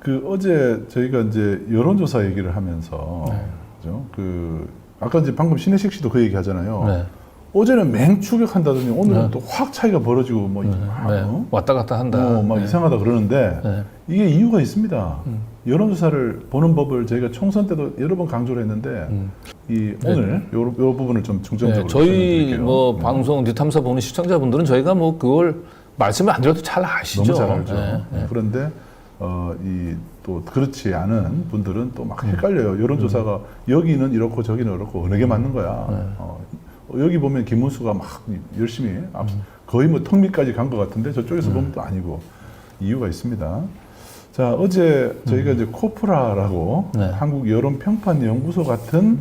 그 어제 저희가 이제 여론조사 얘기를 하면서 그죠? 그 아까 이제 방금 신혜식 씨도 그 얘기 하잖아요. 네. 어제는 맹추격한다더니 오늘은 또 확 차이가 벌어지고 뭐 왔다 갔다 한다. 막 이상하다 그러는데 이게 이유가 있습니다. 여론조사를 보는 법을 저희가 총선 때도 여러 번 강조를 했는데 오늘 요 부분을 좀 중점적으로 저희 설명드릴게요. 뭐 방송 뉴탐사 보는 시청자분들은 저희가 뭐 그걸 말씀을 안 드려도 잘 아시죠. 너무 잘 알죠. 그런데 또 그렇지 않은 분들은 또 막 헷갈려요. 여론조사가 여기는 이렇고 저기는 이렇고 어느 게 맞는 거야. 여기 보면 김문수가 막 열심히 거의 뭐 턱밑까지 간 것 같은데 저쪽에서 보면 또 아니고 이유가 있습니다. 자, 어제 저희가 이제 코프라라고 한국 여론평판연구소 같은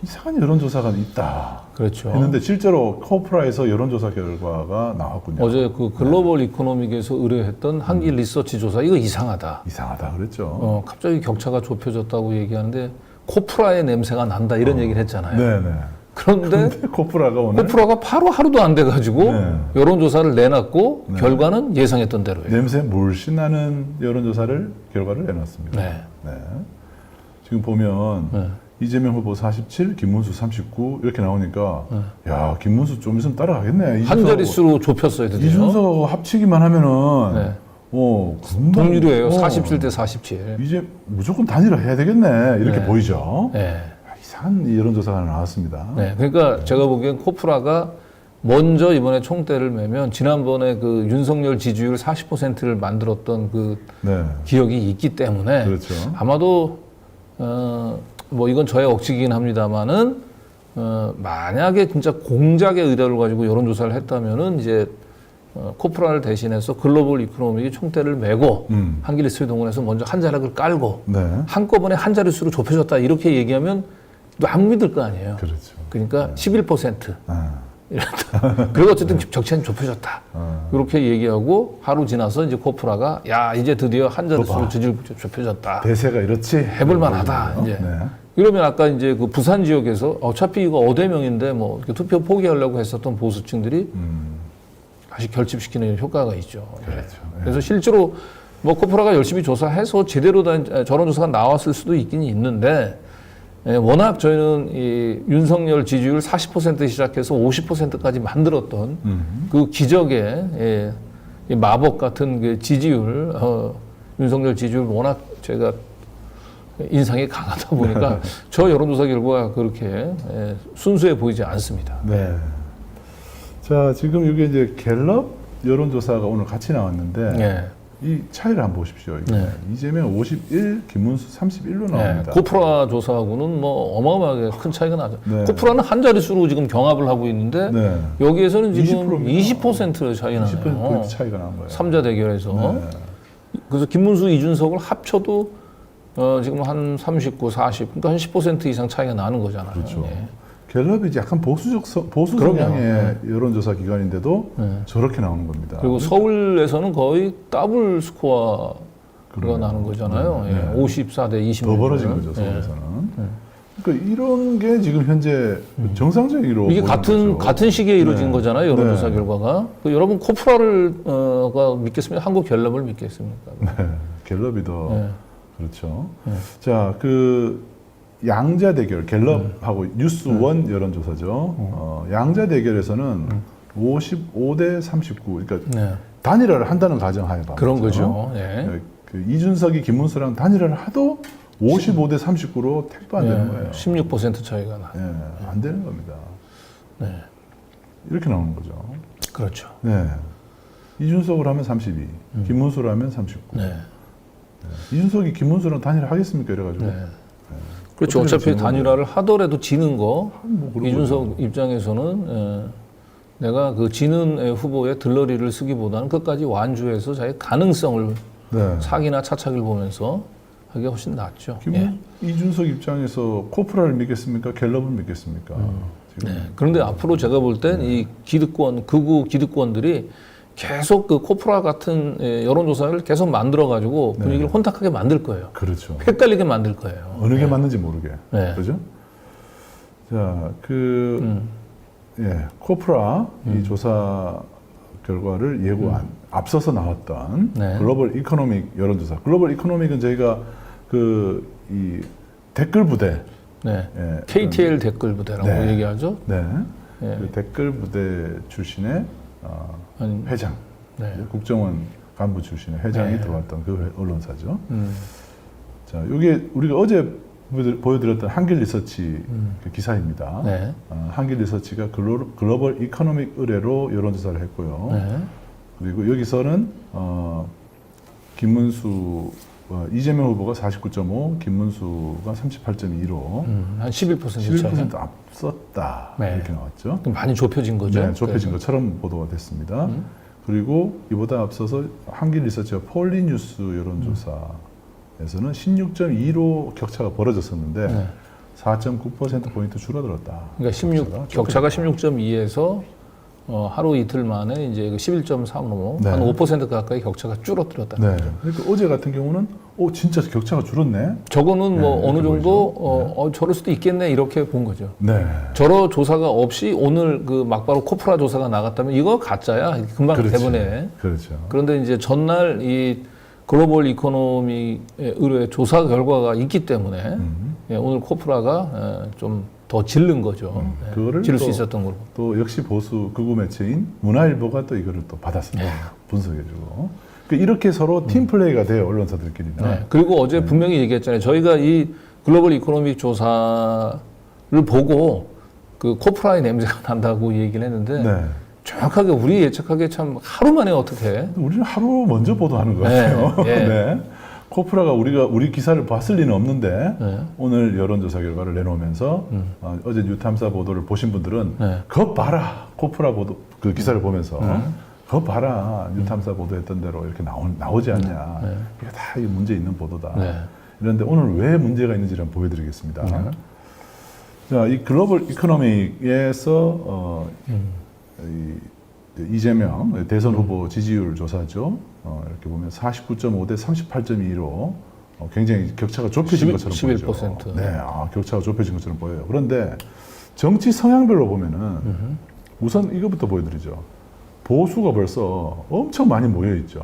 이상한 여론조사가 있다. 그렇죠. 했는데 실제로 코프라에서 여론조사 결과가 나왔군요. 어제 그 글로벌 이코노믹에서 의뢰했던 한길 리서치 조사 이거 이상하다. 이상하다 그랬죠. 갑자기 격차가 좁혀졌다고 얘기하는데 코프라의 냄새가 난다 이런 얘기를 했잖아요. 네네. 그런데 코프라가 오늘 코프라가 바로 하루도 안 돼가지고 여론조사를 내놨고 결과는 예상했던 대로예요. 냄새 물씬 나는 여론조사를 결과를 내놨습니다. 네. 지금 보면 이재명 후보 47, 김문수 39 이렇게 나오니까 야 김문수 좀 있으면 따라가겠네. 한 자릿수로 좁혔어요. 드디어. 이준석하고 합치기만 하면은 금방 동률이에요. 47대 47. 이제 무조건 단일화 해야 되겠네. 이렇게 보이죠. 네. 이상한 여론조사가 나왔습니다. 네. 그러니까 제가 보기엔 코프라가 먼저 이번에 총대를 매면 지난번에 그 윤석열 지지율 40%를 만들었던 그 기억이 있기 때문에 그렇죠. 아마도 뭐 이건 저의 억지긴 합니다만은 만약에 진짜 공작의 의도를 가지고 여론조사를 했다면은 이제 코프라를 대신해서 글로벌 이코노믹이 총대를 메고 한길리스를 동원해서 먼저 한 자락을 깔고 한꺼번에 한 자릿수로 좁혀졌다 이렇게 얘기하면 또 안 믿을 거 아니에요. 그렇죠. 그러니까 11% 이랬다. 그리고 어쨌든 격차는 좁혀졌다. 이렇게 얘기하고 하루 지나서 이제 코프라가 야 이제 드디어 한 자릿수로 좁혀졌다. 대세가 이렇지 해볼만하다. 이제 이러면 아까 이제 그 부산 지역에서 어차피 이거 어대명인데 뭐 이렇게 투표 포기하려고 했었던 보수층들이 다시 결집시키는 효과가 있죠. 그렇죠. 그래서 실제로 뭐 코프라가 열심히 조사해서 제대로 된 저런 조사가 나왔을 수도 있긴 있는데 워낙 저희는 이 윤석열 지지율 40% 시작해서 50%까지 만들었던 그 기적의 이 마법 같은 그 지지율, 윤석열 지지율 워낙 제가 인상이 강하다 보니까 저 여론조사 결과가 그렇게 순수해 보이지 않습니다. 네. 자, 지금 이게 이제 갤럽 여론조사가 오늘 같이 나왔는데 이 차이를 한번 보십시오. 이재명 51, 김문수 31로 나옵니다. 코프라 조사하고는 뭐 어마어마하게 큰 차이가 나죠. 코프라는 한 자릿수로 지금 경합을 하고 있는데 여기에서는 지금 20% 차이 나요. 20% 차이가 난 거예요. 3자 대결에서. 그래서 김문수, 이준석을 합쳐도 지금 한 39, 40, 그러니까 한 10% 이상 차이가 나는 거잖아요. 그렇죠. 갤럽이 이제 약간 보수 성향의 여론조사 기관인데도 저렇게 나오는 겁니다. 그리고 서울에서는 거의 더블 스코어가 나는 거잖아요. 54대 20. 더 벌어진 거죠, 서울에서는. 그러니까 이런 게 지금 현재 정상적으로 이게 같은 시기에 이루어진 거잖아요, 여론조사 결과가. 여러분 코프라를 믿겠습니까? 한국 갤럽을 믿겠습니까? 갤럽이 더 그렇죠. 자, 그 양자 대결, 갤럽하고 뉴스원 여론조사죠. 양자 대결에서는 55대 39, 그러니까 단일화를 한다는 가정하에 봐요. 그런 거죠. 그 이준석이 김문수랑 단일화를 하도 55대 39로 택도 안 되는 거예요. 16% 차이가 나요. 안 되는 겁니다. 이렇게 나오는 거죠. 그렇죠. 이준석을 하면 32, 김문수를 하면 39. 이준석이 김문수랑 단일화 하겠습니까? 이래가지고. 그렇죠. 어차피 단일화를 하더라도 지는 거, 뭐 이준석 입장에서는 내가 그 지는 후보의 들러리를 쓰기보다는 끝까지 완주해서 자기 가능성을 사기나 차착을 보면서 하기가 훨씬 낫죠. 이준석 입장에서 코프라를 믿겠습니까? 갤럽을 믿겠습니까? 그런데 앞으로 제가 볼 땐 이 기득권, 극우 기득권들이 계속 그 코프라 같은 여론조사를 계속 만들어가지고 분위기를 혼탁하게 만들 거예요. 그렇죠. 헷갈리게 만들 거예요. 어느 게 맞는지 모르게. 그죠? 자, 코프라 이 조사 결과를 앞서서 나왔던 네. 글로벌 이코노믹 여론조사. 글로벌 이코노믹은 저희가 이 댓글 부대, 네. 예, KTL 댓글 부대라고 네. 얘기하죠. 네, 예. 그 댓글 부대 출신의 아니, 회장, 네. 국정원 간부 출신의 회장이 네. 들어왔던 그 언론사죠. 자, 이게 우리가 어제 보여드렸던 한길 리서치 그 기사입니다. 네. 한길 리서치가 글로벌 이코노믹 의뢰로 여론조사를 했고요. 네. 그리고 여기서는 김문수 이재명 후보가 49.5, 김문수가 38.2로 한 11% 차이. 11% 앞섰다 네. 이렇게 나왔죠. 그럼 많이 좁혀진 거죠. 네, 좁혀진 그래서. 것처럼 보도가 됐습니다. 그리고 이보다 앞서서 한길 리서치와 폴리뉴스 여론조사에서는 16.2로 격차가 벌어졌었는데 네. 4.9%포인트 줄어들었다. 그러니까 격차가 16.2에서 하루 이틀 만에 이제 11.3으로 네. 한 5% 가까이 격차가 줄어들었다는 네. 거죠. 그러니까 어제 같은 경우는 진짜 격차가 줄었네. 저거는 네, 뭐 어느 이렇게 정도 보이죠. 저럴 수도 있겠네 이렇게 본 거죠. 네. 저러 조사가 없이 오늘 그 막바로 코프라 조사가 나갔다면 이거 가짜야 금방 그렇지. 대본에. 그렇죠. 그런데 이제 전날 이 글로벌 이코노미 의뢰 조사 결과가 있기 때문에 예, 오늘 코프라가 좀 더 질른 거죠. 예, 그거를 지를 수 또- 있었던 걸로. 또 역시 보수 극우 매체인 문화일보가 또 이거를 또 받았습니다. 네. 분석해주고. 그러니까 이렇게 서로 팀 플레이가 돼요, 언론사들끼리는. 네. 그리고 어제 분명히 얘기했잖아요. 저희가 이 글로벌 이코노믹 조사를 보고 그 코프라의 냄새가 난다고 얘기를 했는데 네. 정확하게 우리 예측하기에 참 하루 만에 어떻게 우리는 하루 먼저 보도하는 것 네, 같아요. 예. 네. 코프라가 우리 기사를 봤을 리는 없는데 네. 오늘 여론조사 결과를 내놓으면서 어제 뉴탐사 보도를 보신 분들은 네. 거 봐라 코프라 보도 그 기사를 보면서 거 봐라 뉴탐사 보도했던 대로 이렇게 나오지 않냐. 네. 이게 다 이 문제 있는 보도다. 네. 이런데 오늘 왜 문제가 있는지를 한번 보여드리겠습니다. 자, 이 글로벌 이코노믹에서 이재명 대선 후보 지지율 조사죠. 이렇게 보면 49.5 대 38.2로 굉장히 격차가 좁혀진 것처럼 11%. 보이죠. 네, 격차가 좁혀진 것처럼 보여요. 그런데 정치 성향별로 보면은 우선 이것부터 보여드리죠. 보수가 벌써 엄청 많이 모여 있죠.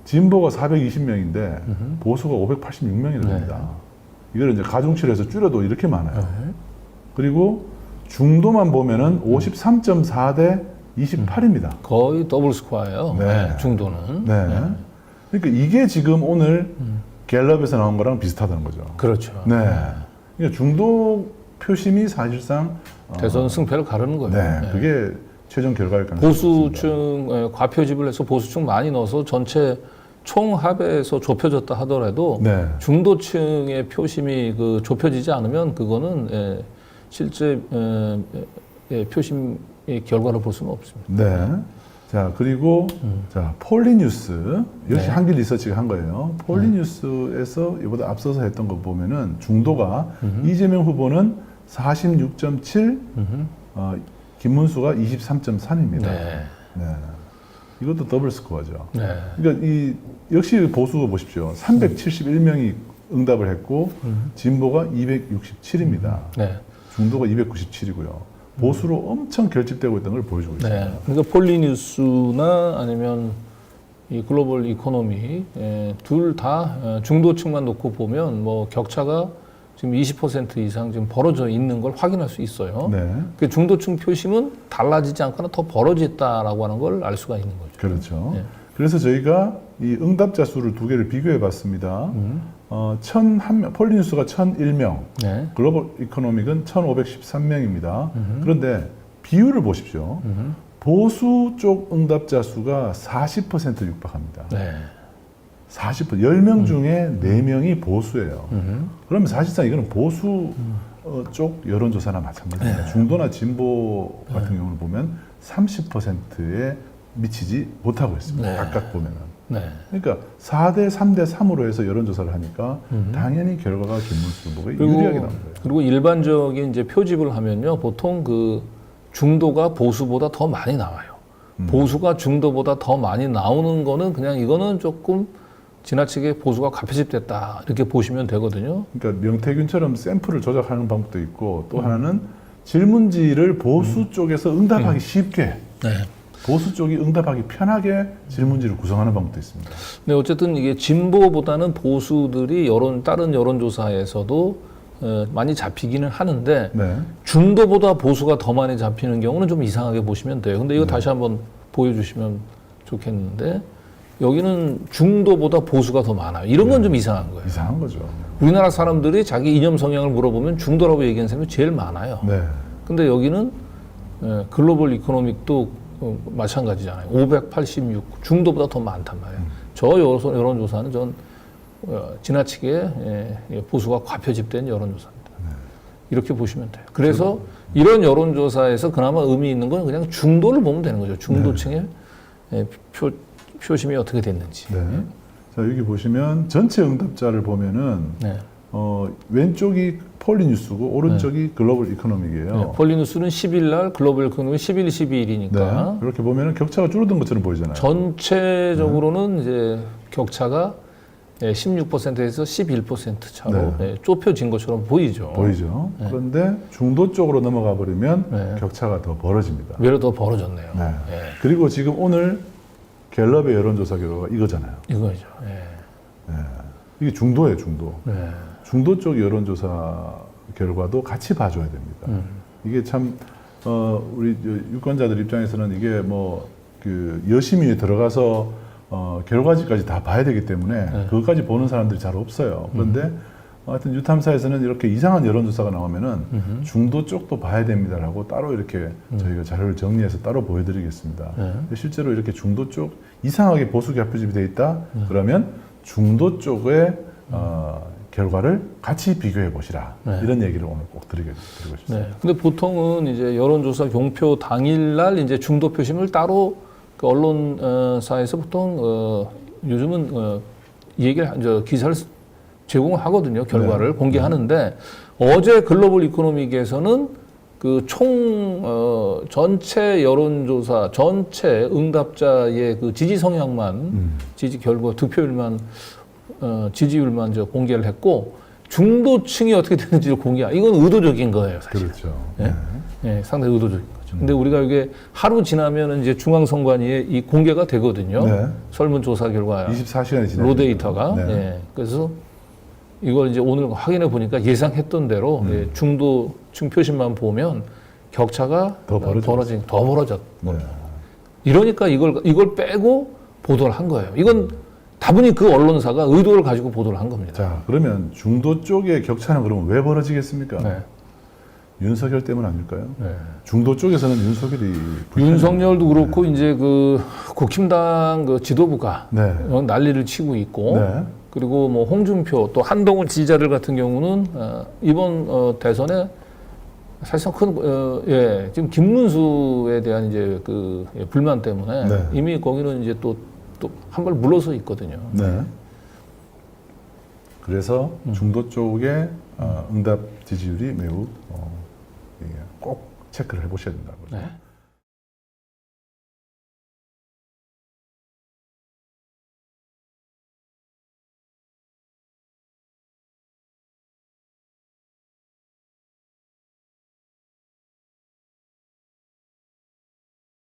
진보가 420명인데 보수가 586명이 됩니다. 이걸 이제 가중치를 줄여도 이렇게 많아요. 그리고 중도만 보면은 53.4 대 28입니다. 거의 더블 스코어예요. 네. 네, 중도는. 네. 그러니까 이게 지금 오늘 갤럽에서 나온 거랑 비슷하다는 거죠. 그렇죠. 네. 그러니까 중도 표심이 사실상 대선 승패를 가르는 거예요. 네, 네. 그게 최종 결과일 가능성이 있습니다. 보수층 과표집을 해서 보수층 많이 넣어서 전체 총합에서 좁혀졌다 하더라도 네. 중도층의 표심이 그 좁혀지지 않으면 그거는 실제 표심의 결과를 볼 수는 없습니다. 네. 자, 그리고 자, 폴리뉴스 역시 네. 한길 리서치가 한 거예요. 폴리뉴스에서 이보다 앞서서 했던 거 보면은 중도가 이재명 후보는 46.7, 김문수가 23.3입니다. 네. 네. 이것도 더블 스코어죠. 네. 그러니까 이 역시 보수 보십시오. 371명이 응답을 했고 진보가 267입니다. 네. 중도가 297이고요. 보수로 엄청 결집되고 있다는 걸 보여주고 있습니다. 네. 그러니까 폴리뉴스나 아니면 이 글로벌 이코노미 둘 다 중도층만 놓고 보면 뭐 격차가 지금 20% 이상 지금 벌어져 있는 걸 확인할 수 있어요. 네. 그 중도층 표심은 달라지지 않거나 더 벌어졌다라고 하는 걸 알 수가 있는 거죠. 그렇죠. 네. 그래서 저희가 이 응답자 수를 두 개를 비교해 봤습니다. 1,001명, 폴리뉴스가 1,001명, 네. 글로벌 이코노믹은 1,513명입니다. 그런데 비율을 보십시오. 보수 쪽 응답자 수가 40% 육박합니다. 네. 10명 중에 4명이 보수예요. 그러면 사실상 이거는 보수 쪽 여론조사나 마찬가지입니다. 중도나 진보 같은 경우를 보면 30%에 미치지 못하고 있습니다. 네. 각각 보면은. 네. 그러니까 4대 3대 3으로 해서 여론조사를 하니까 당연히 결과가 김문수 후보가 유리하게 나온 거예요. 그리고 일반적인 이제 표집을 하면요, 보통 그 중도가 보수보다 더 많이 나와요. 보수가 중도보다 더 많이 나오는 거는 그냥 이거는 조금 지나치게 보수가 과표집됐다 이렇게 보시면 되거든요. 그러니까 명태균처럼 샘플을 조작하는 방법도 있고 또 하나는 질문지를 보수 쪽에서 응답하기 쉽게 네. 보수 쪽이 응답하기 편하게 질문지를 구성하는 방법도 있습니다. 네, 어쨌든 이게 진보보다는 보수들이 다른 여론조사에서도 많이 잡히기는 하는데 네. 중도보다 보수가 더 많이 잡히는 경우는 좀 이상하게 보시면 돼요. 근데 이거 다시 한번 보여주시면 좋겠는데 여기는 중도보다 보수가 더 많아요. 이런 건 좀 이상한 거예요. 이상한 거죠. 우리나라 사람들이 자기 이념 성향을 물어보면 중도라고 얘기하는 사람이 제일 많아요. 네. 근데 여기는 글로벌 이코노믹도 마찬가지잖아요. 586 중도보다 더 많단 말이에요. 저 여론조사는 전 지나치게 보수가 과표집된 여론조사입니다. 이렇게 보시면 돼요. 그래서 이런 여론조사에서 그나마 의미 있는 건 그냥 중도를 보면 되는 거죠. 중도층의 표심이 어떻게 됐는지. 네. 자, 여기 보시면 전체 응답자를 보면은 네. 왼쪽이 폴리뉴스고 오른쪽이 글로벌 이코노믹이에요. 네. 폴리뉴스는 10일 날, 글로벌 이코노믹 11, 12일이니까 네. 이렇게 보면은 격차가 줄어든 것처럼 보이잖아요. 전체적으로는 이제 격차가 16%에서 11% 차로 좁혀진 것처럼 보이죠. 보이죠. 그런데 중도 쪽으로 넘어가 버리면 격차가 더 벌어집니다. 외로 더 벌어졌네요. 네. 그리고 지금 오늘 갤럽의 여론조사 결과가 이거잖아요. 이거죠. 이게 중도예요, 중도. 네. 중도 쪽 여론조사 결과도 같이 봐줘야 됩니다. 이게 참 우리 유권자들 입장에서는 이게 그 여심이 들어가서 결과지까지 다 봐야 되기 때문에 그것까지 보는 사람들이 잘 없어요. 그런데 하여튼 유탐사에서는 이렇게 이상한 여론조사가 나오면은 중도 쪽도 봐야 됩니다라고 따로 이렇게 저희가 자료를 정리해서 따로 보여드리겠습니다. 근데 실제로 이렇게 중도 쪽 이상하게 보수 좌표집이 돼 있다 그러면 중도 쪽의 결과를 같이 비교해 보시라 이런 얘기를 오늘 꼭 드리고 싶습니다. 네. 근데 보통은 이제 여론조사 공표 당일날 이제 중도 표심을 따로 그 언론사에서 보통 요즘은 이 얘기를 기사를 제공하거든요. 결과를 공개하는데 어제 글로벌 이코노믹에서는 그 총 전체 여론조사 전체 응답자의 그 지지 성향만 지지 결과 득표율만 지지율만 공개를 했고 중도층이 어떻게 되는지를 이건 의도적인 거예요, 사실. 그렇죠. 네, 상당히 의도적인 거죠. 근데 우리가 이게 하루 지나면 이제 중앙선관위에 이 공개가 되거든요. 설문조사 결과 24시간이 지나요. 로데이터가. 그래서 이걸 이제 오늘 확인해 보니까 예상했던 대로 중도층 표심만 보면 격차가 더 벌어졌. 이러니까 이걸 빼고 보도를 한 거예요. 이건 다분히 그 언론사가 의도를 가지고 보도를 한 겁니다. 자, 그러면 중도 쪽의 격차는 그러면 왜 벌어지겠습니까? 윤석열 때문 아닐까요? 중도 쪽에서는 윤석열이 윤석열도 그렇고 이제 그 국힘당 그 지도부가 난리를 치고 있고 그리고 뭐 홍준표 또 한동훈 지지자들 같은 경우는 이번 대선에 사실상 지금 김문수에 대한 이제 그 불만 때문에 이미 거기는 이제 또 한 발 물러서 있거든요. 그래서 중도 쪽의 응답 지지율이 매우 꼭 체크를 해보셔야 된다고.